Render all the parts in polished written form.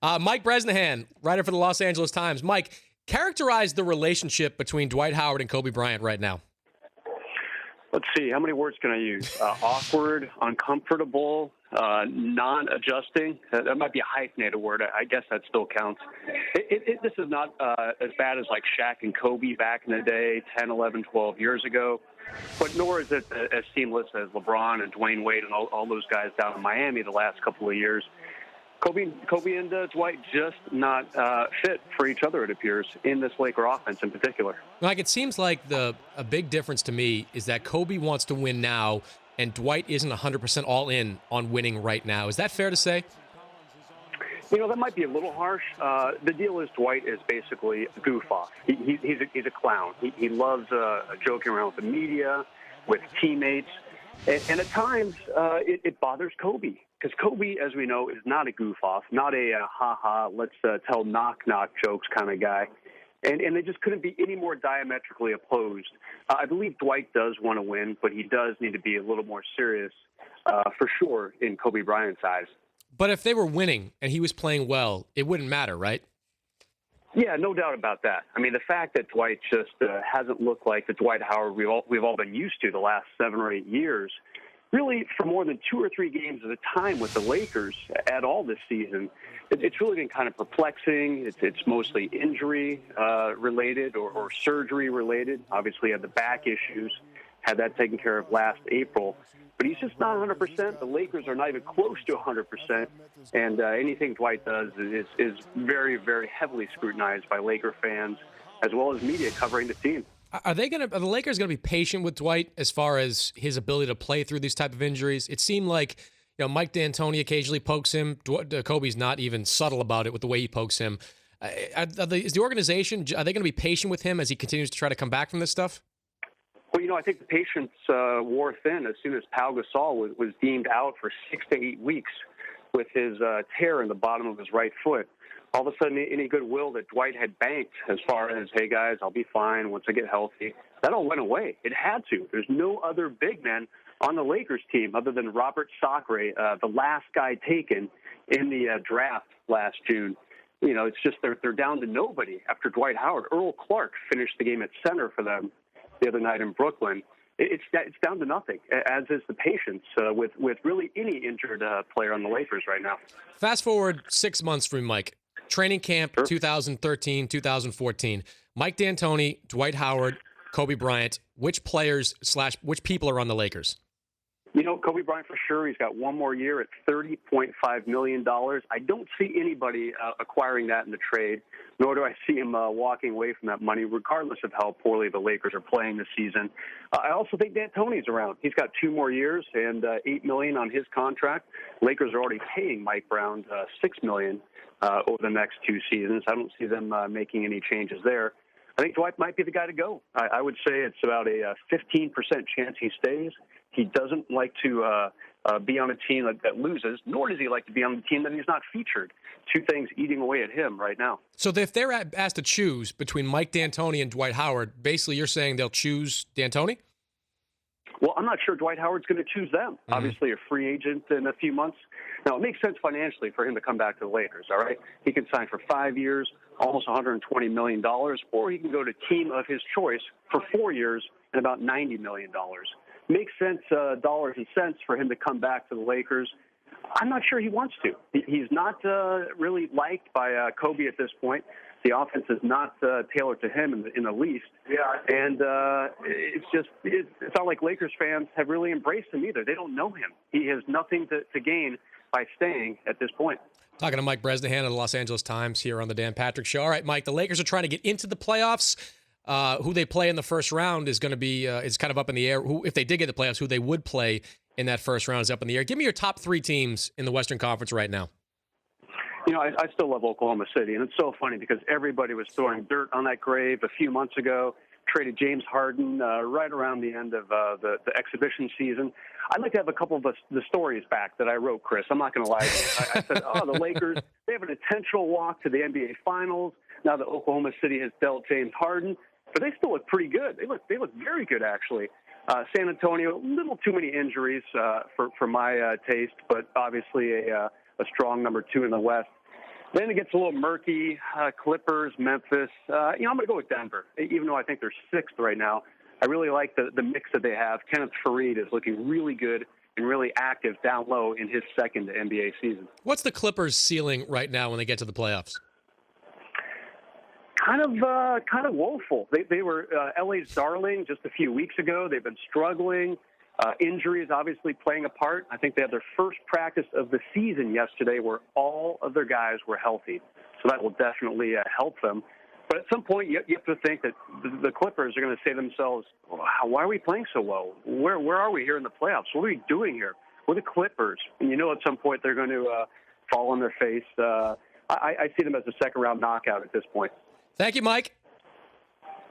Mike Bresnahan, writer for the Los Angeles Times. Mike, characterize the relationship between Dwight Howard and Kobe Bryant right now. Let's see. How many words can I use? Awkward, uncomfortable, non-adjusting. That might be a hyphenated word. I guess that still counts. This is not as bad as like Shaq and Kobe back in the day, 10, 11, 12 years ago. But nor is it as seamless as LeBron and Dwayne Wade and all those guys down in Miami the last couple of years. Kobe and Dwight just not fit for each other, it appears, in this Laker offense in particular. Like, it seems like a big difference to me is that Kobe wants to win now, and Dwight isn't 100% all in on winning right now. Is that fair to say? You know, that might be a little harsh. The deal is Dwight is basically a goof-off. He's a clown. He loves joking around with the media, with teammates. And at times, it bothers Kobe. Because Kobe, as we know, is not a goof-off, not a ha-ha, let's tell knock-knock jokes kind of guy. And they just couldn't be any more diametrically opposed. I believe Dwight does want to win, but he does need to be a little more serious, for sure, in Kobe Bryant's eyes. But if they were winning and he was playing well, it wouldn't matter, right? Yeah, no doubt about that. I mean, the fact that Dwight just hasn't looked like the Dwight Howard we've all been used to the last 7 or 8 years, really for more than 2 or 3 games at a time with the Lakers at all this season, it's really been kind of perplexing. It's mostly injury related or surgery related. Obviously, had the back issues, had that taken care of last April. But he's just not 100%. The Lakers are not even close to 100%. And anything Dwight does is very, very heavily scrutinized by Laker fans as well as media covering the team. Are the Lakers going to be patient with Dwight as far as his ability to play through these type of injuries? It seemed like, Mike D'Antoni occasionally pokes him. Kobe's not even subtle about it with the way he pokes him. Is the organization, are they going to be patient with him as he continues to try to come back from this stuff? Well, I think the patience wore thin as soon as Pau Gasol was deemed out for 6 to 8 weeks with his tear in the bottom of his right foot. All of a sudden, any goodwill that Dwight had banked as far as, hey, guys, I'll be fine once I get healthy, that all went away. It had to. There's no other big man on the Lakers team other than Robert Sacre, the last guy taken in the draft last June. It's just they're down to nobody after Dwight Howard. Earl Clark finished the game at center for them the other night in Brooklyn. It's down to nothing, as is the patience with really any injured player on the Lakers right now. Fast forward 6 months from Mike. Training camp, sure. 2013, 2014. Mike D'Antoni, Dwight Howard, Kobe Bryant. Which players / which people are on the Lakers? Kobe Bryant for sure. He's got one more year at $30.5 million. I don't see anybody acquiring that in the trade, nor do I see him walking away from that money, regardless of how poorly the Lakers are playing this season. I also think D'Antoni's around. He's got 2 more years and $8 million on his contract. Lakers are already paying Mike Brown $6 million over the next 2 seasons. I don't see them making any changes there. I think Dwight might be the guy to go. I would say it's about a 15% chance he stays. He doesn't like to be on a team that loses, nor does he like to be on a team that he's not featured. 2 things eating away at him right now. So if they're asked to choose between Mike D'Antoni and Dwight Howard, basically you're saying they'll choose D'Antoni? Well, I'm not sure Dwight Howard's going to choose them. Mm-hmm. Obviously a free agent in a few months. Now, it makes sense financially for him to come back to the Lakers, all right? He can sign for 5 years, almost $120 million, or he can go to team of his choice for 4 years and about $90 million. Makes sense, dollars and cents, for him to come back to the Lakers. I'm not sure he wants to. He's not really liked by Kobe at this point. The offense is not tailored to him in the least. Yeah. And it's not like Lakers fans have really embraced him either. They don't know him. He has nothing to gain by staying at this point. Talking to Mike Bresnahan of the Los Angeles Times here on the Dan Patrick Show. All right, Mike, the Lakers are trying to get into the playoffs. Who they play in the first round is going to be is kind of up in the air. If they did get the playoffs, who they would play in that first round is up in the air. Give me your top 3 teams in the Western Conference right now. I still love Oklahoma City, and it's so funny because everybody was throwing dirt on that grave a few months ago, traded James Harden right around the end of the exhibition season. I'd like to have a couple of the stories back that I wrote, Chris. I'm not going to lie to you. I said, the Lakers, they have an intentional walk to the NBA Finals. Now that Oklahoma City has dealt James Harden. But they still look pretty good. They look very good, actually. San Antonio, a little too many injuries for my taste, but obviously a strong number 2 in the West. Then it gets a little murky. Clippers, Memphis. I'm going to go with Denver, even though I think they're sixth right now. I really like the mix that they have. Kenneth Faried is looking really good and really active down low in his second NBA season. What's the Clippers' ceiling right now when they get to the playoffs? Kind of woeful. They were LA's darling just a few weeks ago. They've been struggling. Injuries obviously playing a part. I think they had their first practice of the season yesterday where all of their guys were healthy. So that will definitely help them. But at some point, you have to think that the Clippers are going to say to themselves, why are we playing so low? Where are we here in the playoffs? What are we doing here? We're the Clippers. And at some point they're going to fall on their face. I see them as a second-round knockout at this point. Thank you, Mike.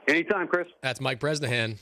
Anytime, Chris. That's Mike Bresnahan.